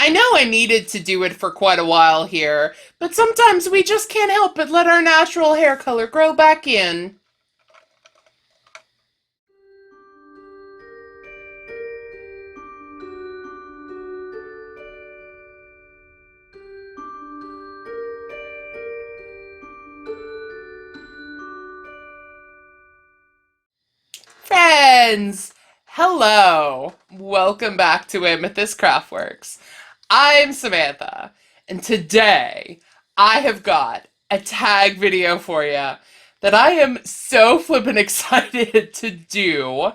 I know I needed to do it for quite a while here, but sometimes we just can't help but let our natural hair color grow back in. Friends! Hello! Welcome back to Amethyst Craftworks. I'm Samantha, and today I have got a tag video for you that I am so flippin' excited to do.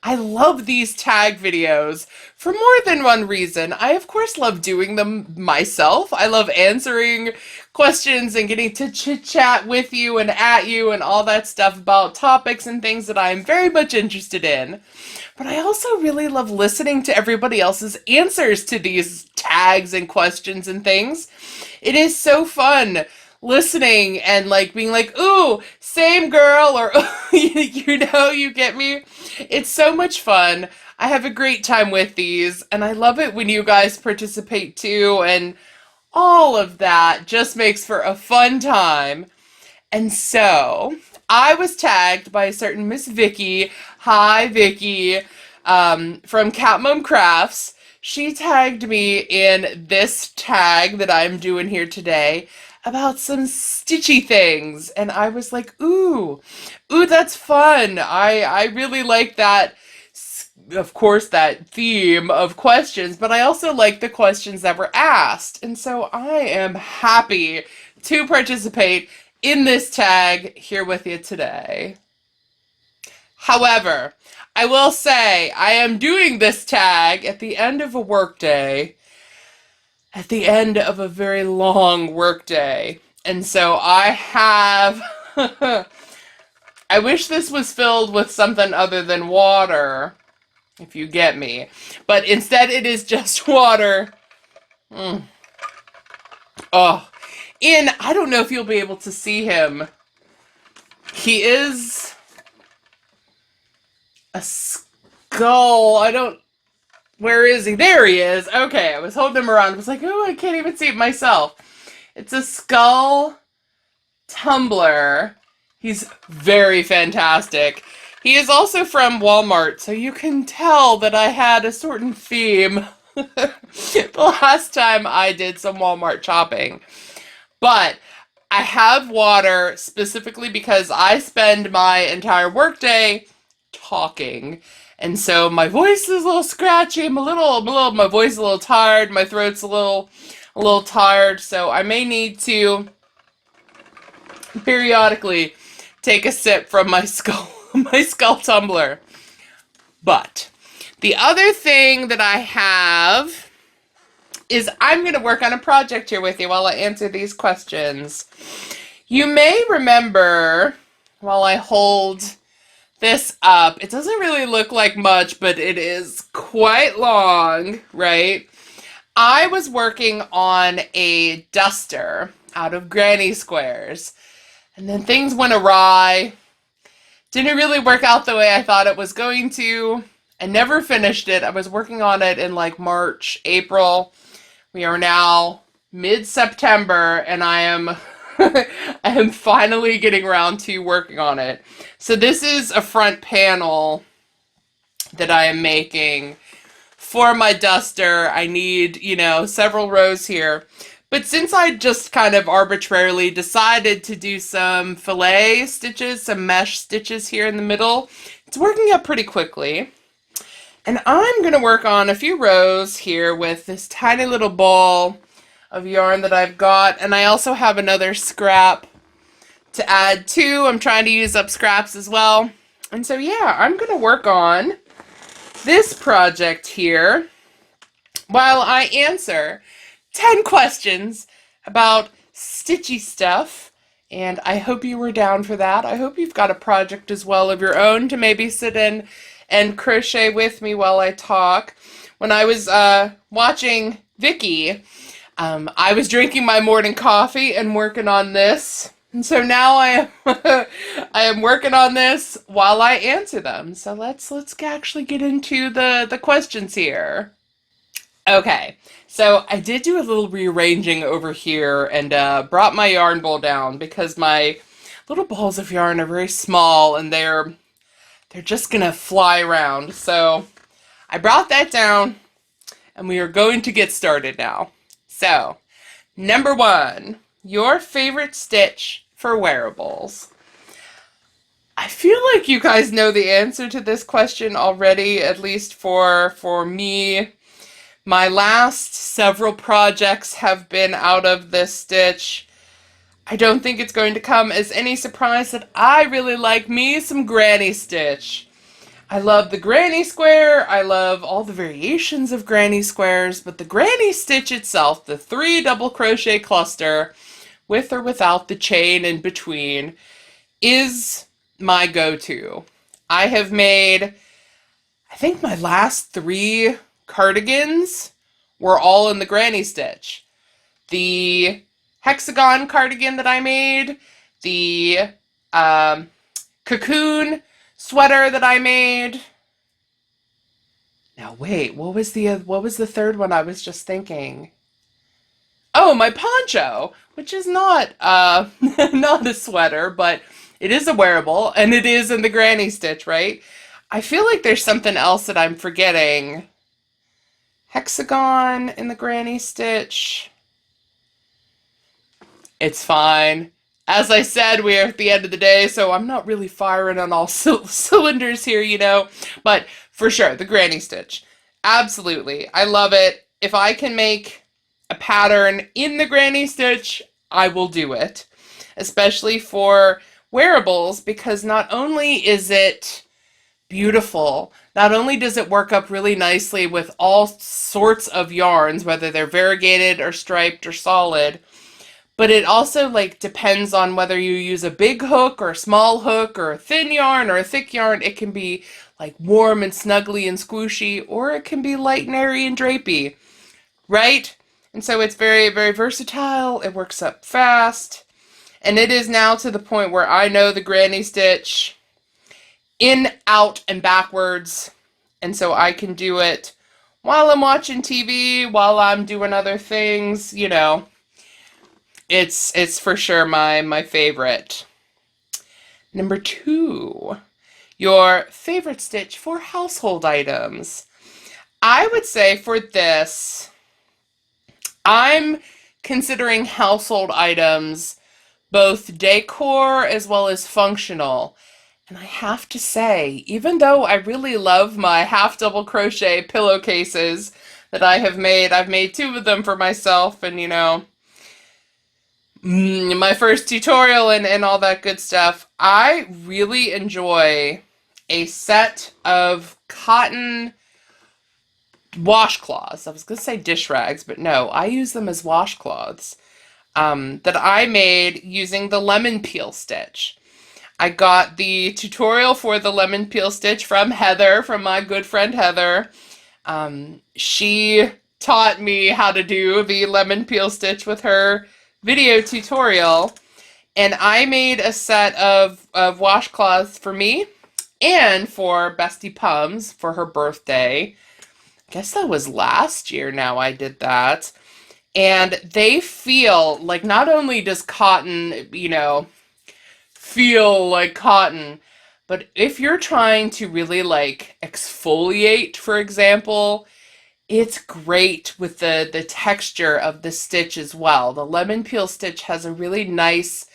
I love these tag videos for more than one reason. I, of course, love doing them myself. I love answering questions and getting to chit chat with you and at you and all that stuff about topics and things that I'm very much interested in. But I also really love listening to everybody else's answers to these tags and questions and things. It is so fun listening and like being like, ooh, same girl, or you get me. It's so much fun. I have a great time with these, and I love it when you guys participate too, and all of that just makes for a fun time. And so I was tagged by a certain Miss Vicky. Hi, Vicky, from Cat Mom Crafts. She tagged me in this tag that I'm doing here today about some stitchy things, and I was like, ooh, that's fun. I really like that. Of course, that theme of questions, but I also like the questions that were asked, and so I am happy to participate in this tag here with you today. However, I will say I am doing this tag at the end of a workday, at the end of a very long workday. And so I have, I wish this was filled with something other than water, if you get me. But instead it is just water. Oh, and I don't know if you'll be able to see him. He is a skull. Where is he? There he is. Okay, I was holding him around. I was like, oh, I can't even see it myself. It's a skull tumbler. He's very fantastic. He is also from Walmart, so you can tell that I had a certain theme the last time I did some Walmart shopping. But I have water specifically because I spend my entire workday talking. And so my voice is a little scratchy. My voice is a little tired. My throat's a little tired. So I may need to periodically take a sip from my skull tumbler. But the other thing that I have is I'm going to work on a project here with you while I answer these questions. You may remember, while I hold this up, it doesn't really look like much, but it is quite long, right? I was working on a duster out of granny squares, and then things went awry. Didn't really work out the way I thought it was going to. I never finished it. I was working on it in like March, April. We are now mid-September, and I am I am finally getting around to working on it. So this is a front panel that I am making for my duster. I need, several rows here. But since I just kind of arbitrarily decided to do some fillet stitches, some mesh stitches here in the middle, it's working out pretty quickly. And I'm going to work on a few rows here with this tiny little ball of yarn that I've got. And I also have another scrap to add to. I'm trying to use up scraps as well. And so, yeah, I'm going to work on this project here while I answer 10 questions about stitchy stuff. And I hope you were down for that. I hope you've got a project as well of your own to maybe sit in and crochet with me while I talk. When I was watching Vicky, I was drinking my morning coffee and working on this. And so now I am I am working on this while I answer them. So let's actually get into the questions here. Okay, so I did do a little rearranging over here and brought my yarn bowl down because my little balls of yarn are very small and they're just gonna fly around. So I brought that down and we are going to get started now. So, number one, your favorite stitch for wearables. I feel like you guys know the answer to this question already, at least for me. My last several projects have been out of this stitch. I don't think it's going to come as any surprise that I really like me some granny stitch. I love the granny square, I love all the variations of granny squares, but the granny stitch itself, the 3 double crochet cluster, with or without the chain in between, is my go-to. I have made, I think my last 3 cardigans were all in the granny stitch. The hexagon cardigan that I made, the cocoon sweater that I made. Now wait, what was the third one I was just thinking? Oh, my poncho, which is not not a sweater, but it is a wearable and it is in the granny stitch, right? I feel like there's something else that I'm forgetting. Hexagon in the granny stitch. It's fine. As I said, we are at the end of the day, so I'm not really firing on all cylinders here, you know. But for sure, the granny stitch. Absolutely. I love it. If I can make a pattern in the granny stitch, I will do it. Especially for wearables, because not only is it beautiful, not only does it work up really nicely with all sorts of yarns, whether they're variegated or striped or solid, but it also like depends on whether you use a big hook or a small hook or a thin yarn or a thick yarn. It can be like warm and snuggly and squishy, or it can be light and airy and drapey, right? And so it's very, very versatile. It works up fast. And it is now to the point where I know the granny stitch in, out, and backwards. And so I can do it while I'm watching TV, while I'm doing other things, you know. It's for sure my favorite. Number 2, your favorite stitch for household items. I would say for this, I'm considering household items both decor as well as functional. And I have to say, even though I really love my half double crochet pillowcases that I have made, I've made 2 of them for myself, and you know, my first tutorial and all that good stuff. I really enjoy a set of cotton washcloths. I was going to say dish rags, but no, I use them as washcloths that I made using the lemon peel stitch. I got the tutorial for the lemon peel stitch from Heather, from my good friend Heather. She taught me how to do the lemon peel stitch with her video tutorial, and I made a set of washcloths for me and for Bestie Pums for her birthday. I guess that was last year now I did that. And they feel like, not only does cotton, you know, feel like cotton, but if you're trying to really like exfoliate, for example, it's great with the texture of the stitch as well. The lemon peel stitch has a really nice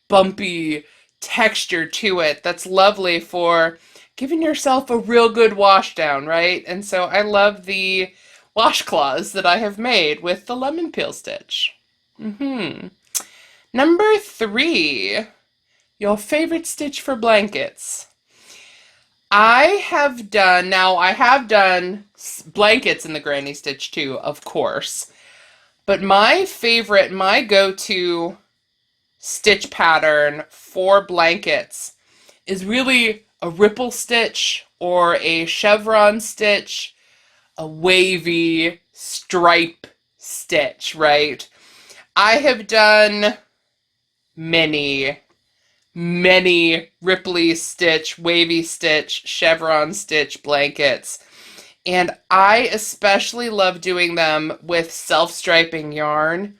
bumpy texture to it that's lovely for giving yourself a real good wash down, right? And so I love the washcloths that I have made with the lemon peel stitch. Number 3, your favorite stitch for blankets. I have done blankets in the granny stitch too, of course. But my favorite, my go-to stitch pattern for blankets is really a ripple stitch or a chevron stitch, a wavy stripe stitch, right? I have done many Ripley stitch, wavy stitch, chevron stitch blankets. And I especially love doing them with self-striping yarn.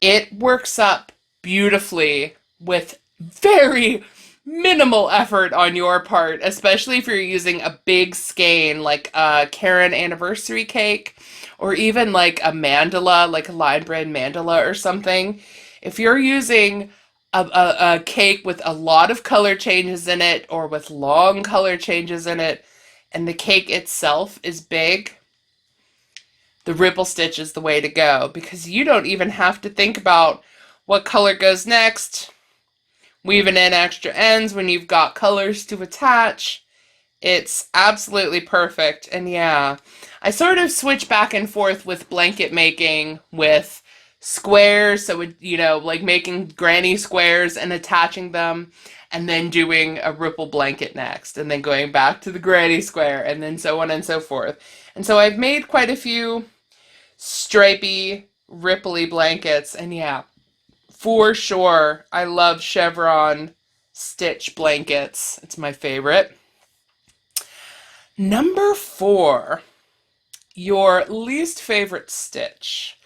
It works up beautifully with very minimal effort on your part, especially if you're using a big skein like a Karen anniversary cake or even like a mandala, like a line bread mandala or something. If you're using a cake with a lot of color changes in it or with long color changes in it, and the cake itself is big, the ripple stitch is the way to go because you don't even have to think about what color goes next, weaving in extra ends when you've got colors to attach. It's absolutely perfect. And yeah, I sort of switch back and forth with blanket making with squares. So, like making granny squares and attaching them and then doing a ripple blanket next and then going back to the granny square and then so on and so forth. And so I've made quite a few stripy, ripply blankets. And yeah, for sure, I love chevron stitch blankets. It's my favorite. Number 4, your least favorite stitch.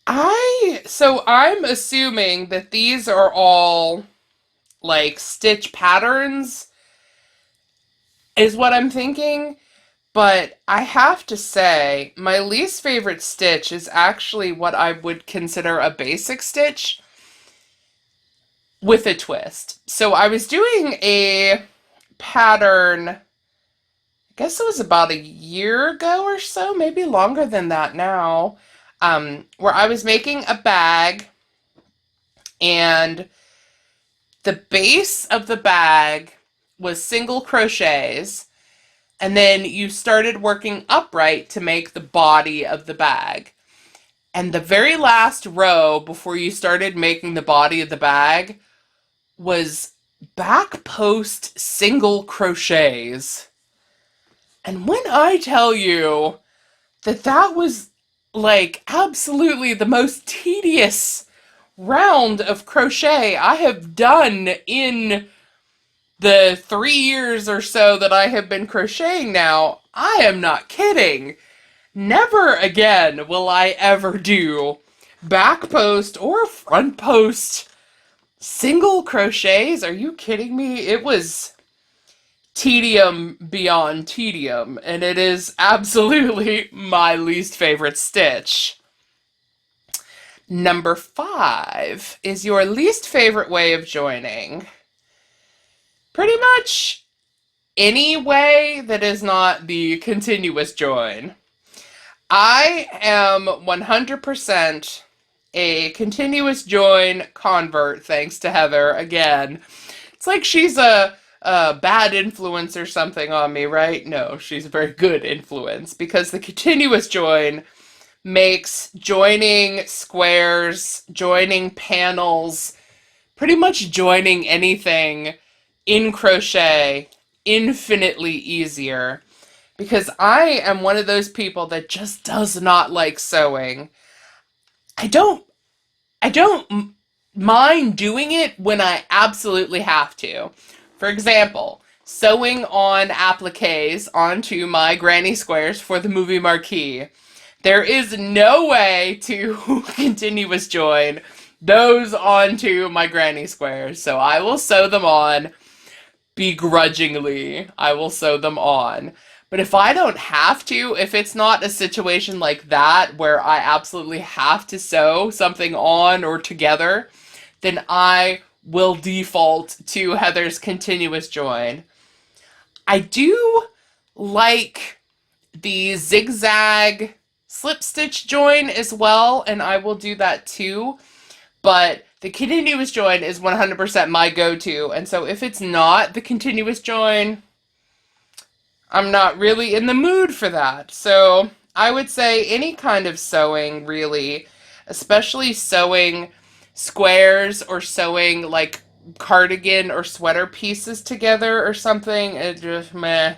I'm assuming that these are all like stitch patterns is what I'm thinking, but I have to say my least favorite stitch is actually what I would consider a basic stitch with a twist. So I was doing a pattern, I guess it was about a year ago or so, maybe longer than that now, where I was making a bag and the base of the bag was single crochets, and then you started working upright to make the body of the bag. And the very last row before you started making the body of the bag was back post single crochets. And when I tell you that that was like absolutely the most tedious round of crochet I have done in the 3 years or so that I have been crocheting now, I am not kidding. Never again will I ever do back post or front post single crochets. Are you kidding me? It was tedium beyond tedium, and it is absolutely my least favorite stitch. Number 5 is your least favorite way of joining. Pretty much any way that is not the continuous join. I am 100% a continuous join convert, thanks to Heather again. It's like she's a bad influence or something on me, right? No, she's a very good influence because the continuous join makes joining squares, joining panels, pretty much joining anything in crochet infinitely easier because I am one of those people that just does not like sewing. I don't mind doing it when I absolutely have to. For example, sewing on appliques onto my granny squares for the movie marquee. There is no way to continuous join those onto my granny squares, so I will sew them on begrudgingly. I will sew them on. But if I don't have to, if it's not a situation like that where I absolutely have to sew something on or together, then I will default to Heather's continuous join. I do like the zigzag slip stitch join as well, and I will do that too, but the continuous join is 100% my go-to, and so if it's not the continuous join, I'm not really in the mood for that. So I would say any kind of sewing, really, especially sewing squares or sewing like cardigan or sweater pieces together or something, it just meh.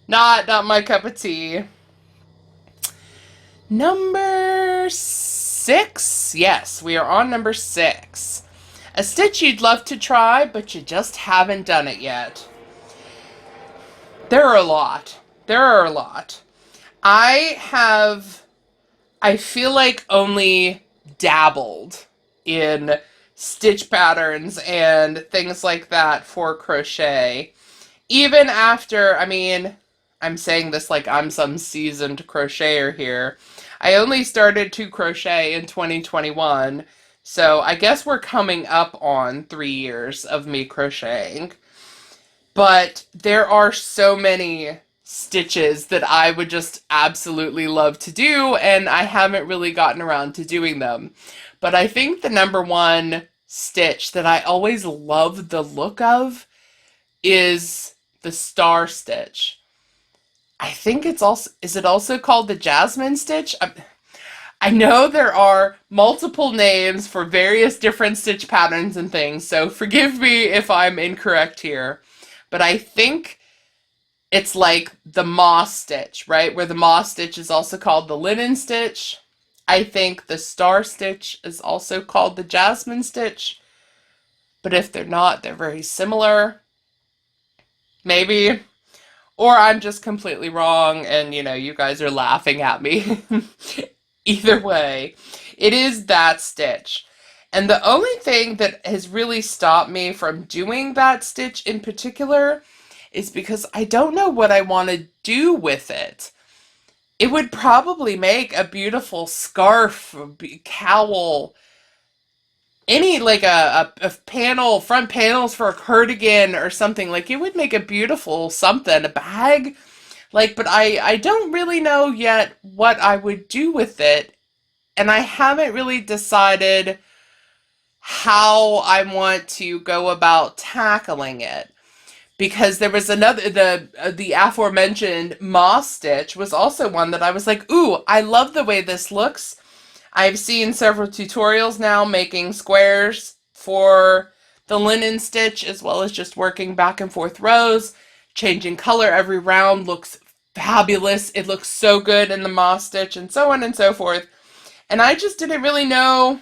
Not my cup of tea. Number 6. Yes, we are on number 6. A stitch you'd love to try, but you just haven't done it yet. There are a lot. There are a lot. I feel like only dabbled in stitch patterns and things like that for crochet. Even after, I mean, I'm saying this like I'm some seasoned crocheter here. I only started to crochet in 2021, so I guess we're coming up on 3 years of me crocheting. But there are so many stitches that I would just absolutely love to do, and I haven't really gotten around to doing them. But I think the number one stitch that I always love the look of is the star stitch. I think it's also, is it also called the jasmine stitch? I know there are multiple names for various different stitch patterns and things, so forgive me if I'm incorrect here. But I think it's like the moss stitch, right? Where the moss stitch is also called the linen stitch. I think the star stitch is also called the jasmine stitch. But if they're not, they're very similar. Maybe. Or I'm just completely wrong and, you guys are laughing at me. Either way, it is that stitch. And the only thing that has really stopped me from doing that stitch in particular is because I don't know what I want to do with it. It would probably make a beautiful scarf, cowl, any like a panel, front panels for a cardigan or something. Like it would make a beautiful something, a bag. Like, but I don't really know yet what I would do with it. And I haven't really decided how I want to go about tackling it. Because there was another, the aforementioned moss stitch was also one that I was like, ooh, I love the way this looks. I've seen several tutorials now making squares for the linen stitch, as well as just working back and forth rows. Changing color every round looks fabulous. It looks so good in the moss stitch, and so on and so forth. And I just didn't really know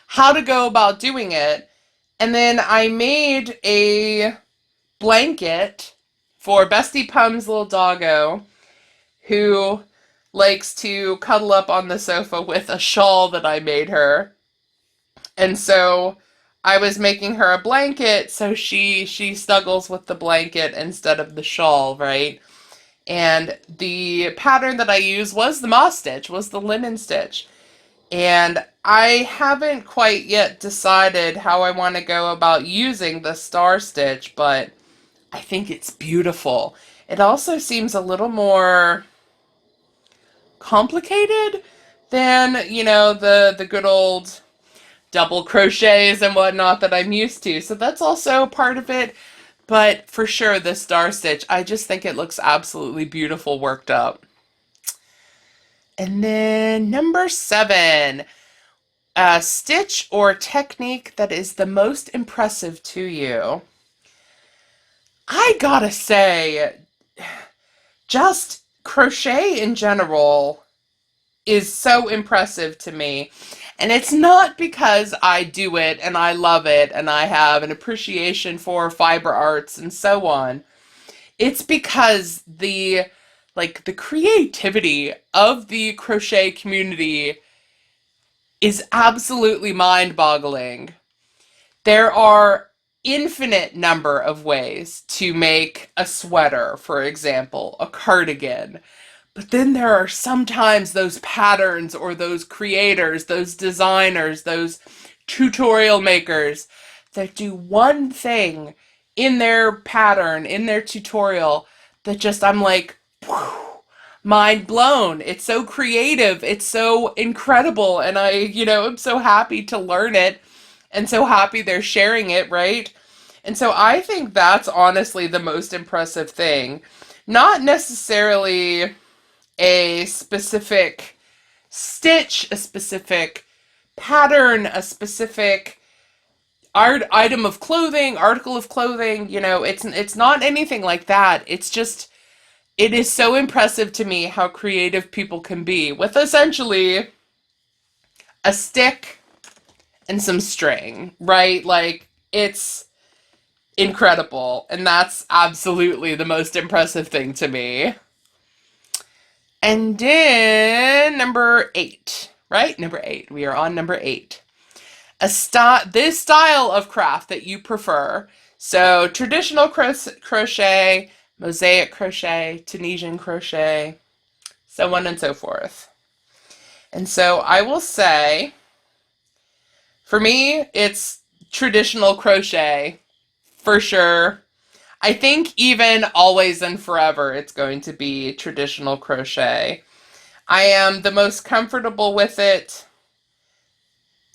how to go about doing it. And then I made a blanket for Bestie Pum's little doggo, who likes to cuddle up on the sofa with a shawl that I made her. And so I was making her a blanket so she snuggles with the blanket instead of the shawl, right? And the pattern that I used was the moss stitch, was the linen stitch. And I haven't quite yet decided how I want to go about using the star stitch, but I think it's beautiful. It also seems a little more complicated than, the good old double crochets and whatnot that I'm used to. So that's also part of it. But for sure, the star stitch, I just think it looks absolutely beautiful worked up. And then number 7, a stitch or technique that is the most impressive to you. I gotta say, just crochet in general is so impressive to me. And it's not because I do it and I love it and I have an appreciation for fiber arts and so on. It's because the creativity of the crochet community is absolutely mind-boggling. There are infinite number of ways to make a sweater, for example, a cardigan. But then there are sometimes those patterns or those creators, those designers, those tutorial makers that do one thing in their pattern, in their tutorial, that just, I'm like, mind blown. It's so creative. It's so incredible. And I'm so happy to learn it and so happy they're sharing it, right? And so I think that's honestly the most impressive thing. Not necessarily a specific stitch, a specific pattern, a specific item of clothing, article of clothing, it's not anything like that. It's just, it is so impressive to me how creative people can be with essentially a stick and some string, right? Like, it's incredible. And that's absolutely the most impressive thing to me. And then number 8, right? Number 8. We are on number 8. This style of craft that you prefer. So traditional crochet, mosaic crochet, Tunisian crochet, so on and so forth. And so I will say, for me, it's traditional crochet for sure. I think even always and forever, it's going to be traditional crochet. I am the most comfortable with it,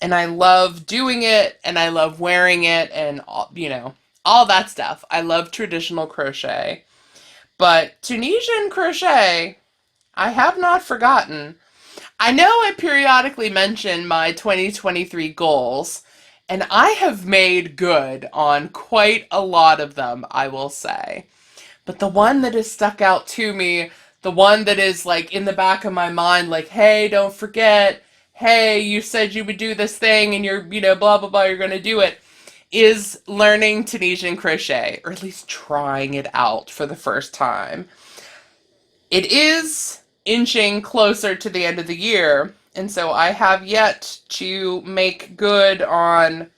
and I love doing it, and I love wearing it, and all that stuff. I love traditional crochet. But Tunisian crochet, I have not forgotten. I know I periodically mention my 2023 goals, and I have made good on quite a lot of them, I will say. But the one that has stuck out to me, the one that is like in the back of my mind, like, hey, don't forget, hey, you said you would do this thing and you're, blah, blah, blah, you're going to do it, is learning Tunisian crochet, or at least trying it out for the first time. It is inching closer to the end of the year, and so I have yet to make good on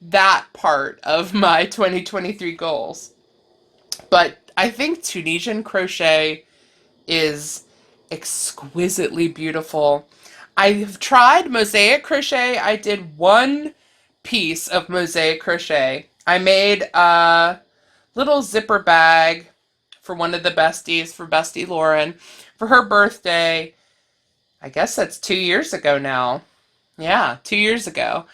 that part of my 2023 goals. But I think Tunisian crochet is exquisitely beautiful. I've tried mosaic crochet. I did one piece of mosaic crochet. I made a little zipper bag for one of the besties, for Bestie Lauren, for her birthday. I guess that's 2 years ago now. Yeah, 2 years ago.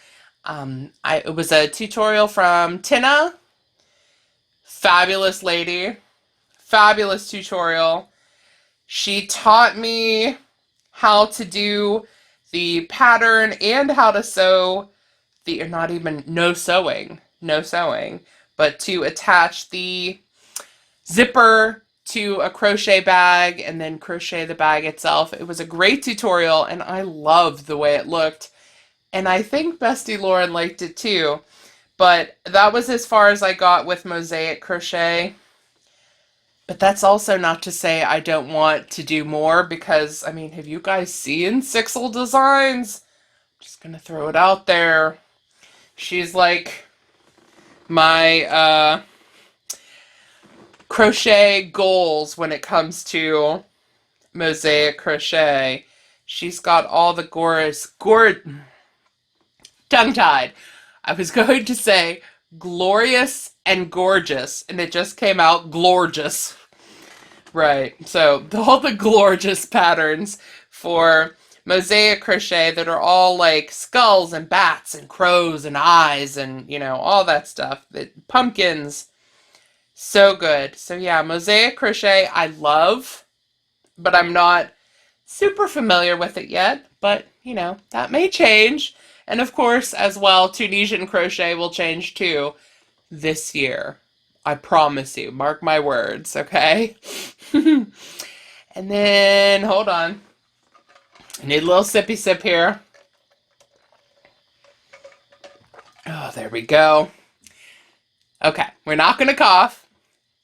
It was a tutorial from Tina. Fabulous lady. Fabulous tutorial. She taught me how to do the pattern and how to sew no sewing, but to attach the zipper to a crochet bag and then crochet the bag itself. It was a great tutorial, and I loved the way it looked. And I think Bestie Lauren liked it too. But that was as far as I got with mosaic crochet. But that's also not to say I don't want to do more, because, have you guys seen Sixel Designs? I'm just going to throw it out there. She's like my crochet goals when it comes to mosaic crochet. She's got all the tongue-tied. I was going to say glorious and gorgeous, and it just came out glorgeous. Right, so all the gorgeous patterns for mosaic crochet that are all like skulls and bats and crows and eyes and, all that stuff. Pumpkins. So good. So yeah, mosaic crochet I love, but I'm not super familiar with it yet. But, that may change. And of course, as well, Tunisian crochet will change too this year. I promise you. Mark my words, okay? And then, hold on. I need a little sippy sip here. Oh, there we go. Okay, we're not going to cough.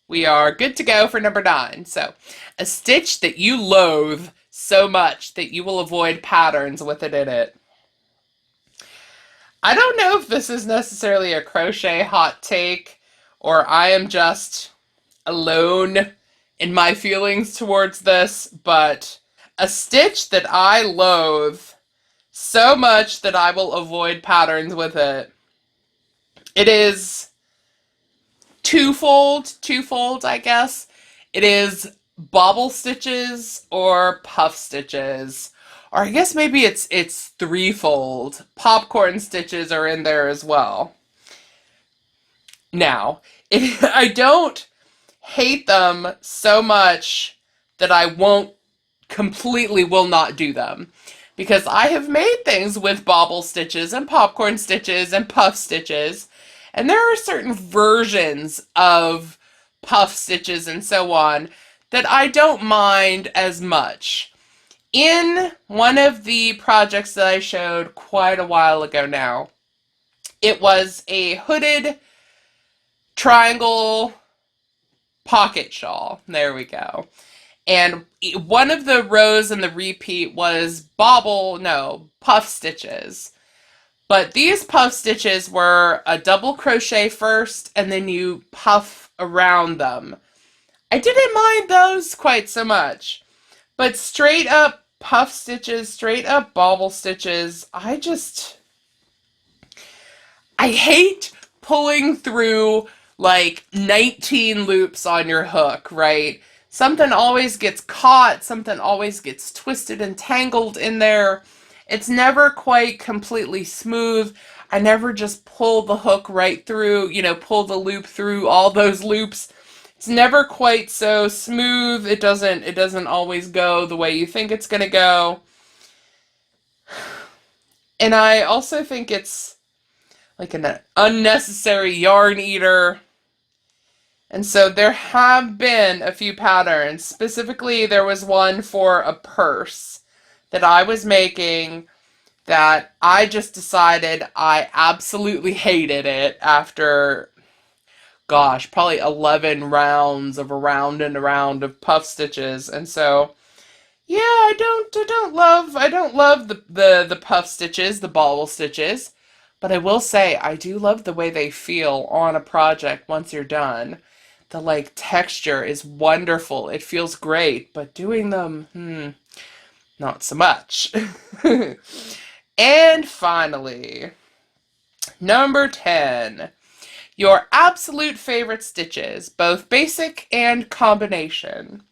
We are good to go for number 9. So, a stitch that you loathe so much that you will avoid patterns with it in it. I don't know if this is necessarily a crochet hot take, or I am just alone in my feelings towards this, but a stitch that I loathe so much that I will avoid patterns with it. It is twofold, I guess. It is bobble stitches or puff stitches. Or I guess maybe it's threefold. Popcorn stitches are in there as well. Now, I don't hate them so much that I completely will not do them. Because I have made things with bobble stitches and popcorn stitches and puff stitches. And there are certain versions of puff stitches and so on that I don't mind as much. In one of the projects that I showed quite a while ago now, it was a hooded triangle pocket shawl. There we go. And one of the rows in the repeat was puff stitches. But these puff stitches were a double crochet first, and then you puff around them. I didn't mind those quite so much. But straight up puff stitches, straight up bobble stitches, I hate pulling through like 19 loops on your hook, right? Something always gets caught, something always gets twisted and tangled in there. It's never quite completely smooth. I never just pull the hook right through, pull the loop through all those loops. It's never quite so smooth. It doesn't always go the way you think it's going to go. And I also think it's like an unnecessary yarn eater. And so there have been a few patterns. Specifically, there was one for a purse that I was making that I just decided I absolutely hated it after, gosh, probably 11 rounds of around and around of puff stitches. And so, yeah, I don't love the puff stitches, the bobble stitches. But I will say, I do love the way they feel on a project once you're done. The texture is wonderful. It feels great, but doing them, not so much. And finally, number 10, your absolute favorite stitches, both basic and combination.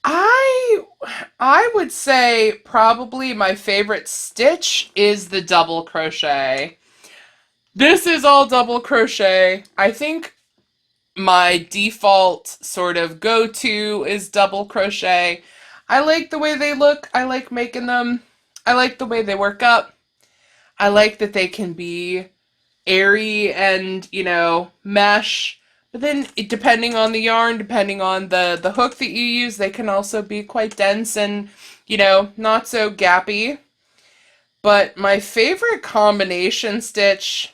I would say probably my favorite stitch is the double crochet. This is all double crochet. I think my default sort of go-to is double crochet. I like the way they look. I like making them. I like the way they work up. I like that they can be airy and, mesh. But then, depending on the yarn, depending on the hook that you use, they can also be quite dense and, not so gappy. But my favorite combination stitch,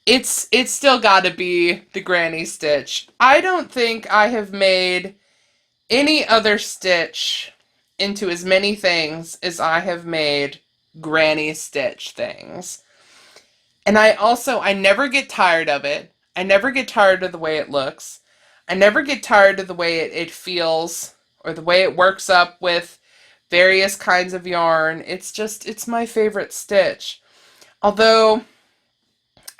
it's still got to be the granny stitch. I don't think I have made any other stitch into as many things as I have made granny stitch things. And I never get tired of it. I never get tired of the way it looks. I never get tired of the way it feels or the way it works up with various kinds of yarn. It's my favorite stitch. Although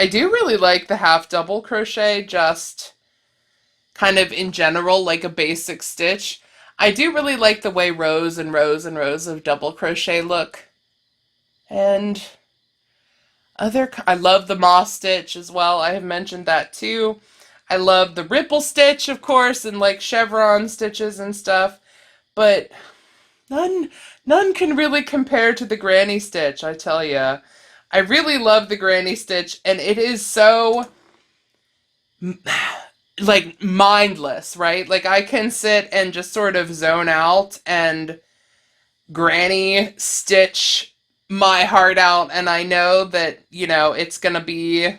I do really like the half double crochet, just kind of in general, like a basic stitch. I do really like the way rows and rows and rows of double crochet look. And I love the moss stitch as well. I have mentioned that too. I love the ripple stitch, of course, and like chevron stitches and stuff. But none can really compare to the granny stitch, I tell ya. I really love the granny stitch, and it is so mindless, right? Like I can sit and just sort of zone out and granny stitch my heart out, and I know that, it's gonna be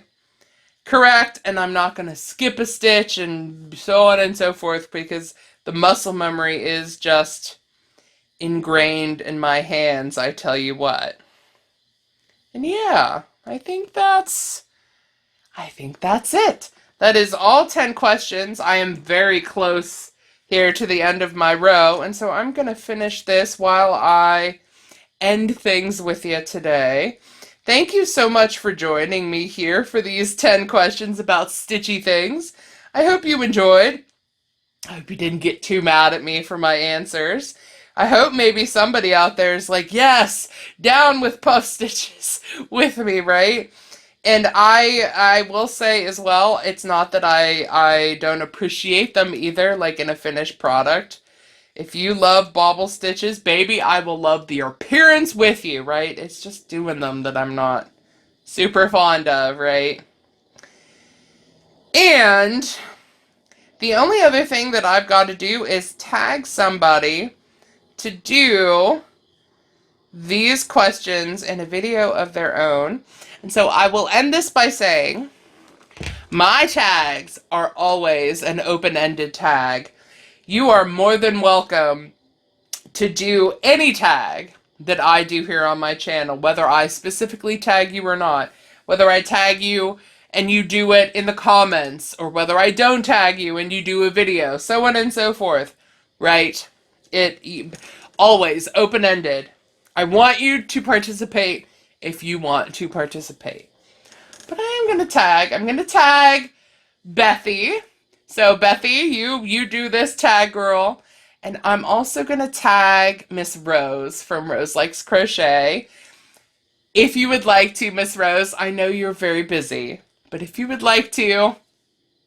correct, and I'm not gonna skip a stitch and so on and so forth, because the muscle memory is just ingrained in my hands, I tell you what. And yeah, I think that's it. That is all 10 questions. I am very close here to the end of my row, and so I'm going to finish this while I end things with you today. Thank you so much for joining me here for these 10 questions about stitchy things. I hope you enjoyed. I hope you didn't get too mad at me for my answers. I hope maybe somebody out there is like, yes, down with puff stitches with me, right? And I will say as well, it's not that I don't appreciate them either, like in a finished product. If you love bobble stitches, baby, I will love the appearance with you, right? It's just doing them that I'm not super fond of, right? And the only other thing that I've got to do is tag somebody to do these questions in a video of their own. And so I will end this by saying, My tags are always an open-ended tag. You are more than welcome to do any tag that I do here on my channel, whether I specifically tag you or not, whether I tag you and you do it in the comments, or whether I don't tag you and you do a video, so on and so forth, right? It always open-ended. I want you to participate if you want to participate. But I'm going to tag Bethy. So Bethy, you do this tag, girl. And I'm also going to tag Miss Rose from Rose Likes Crochet. If you would like to, Miss Rose, I know you're very busy, but if you would like to,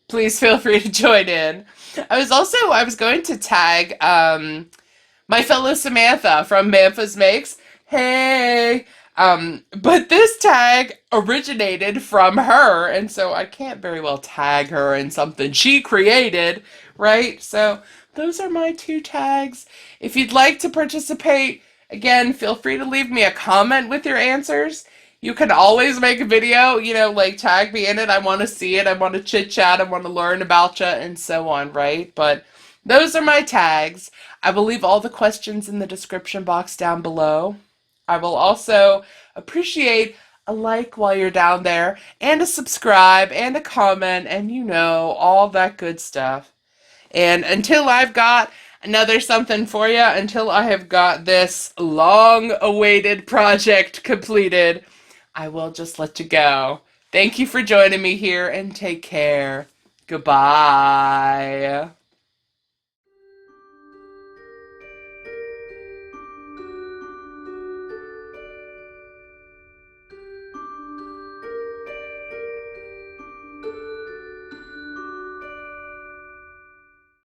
please feel free to join in. I was going to tag my fellow Samantha from Mamfa's Makes. Hey! But this tag originated from her, and so I can't very well tag her in something she created, right? So those are my two tags. If you'd like to participate, again, feel free to leave me a comment with your answers. You can always make a video, like tag me in it. I want to see it. I want to chit chat. I want to learn about you and so on, right? But those are my tags. I will leave all the questions in the description box down below. I will also appreciate a like while you're down there, and a subscribe, and a comment, and all that good stuff. And until I've got another something for you, until I have got this long-awaited project completed, I will just let you go. Thank you for joining me here, and take care. Goodbye.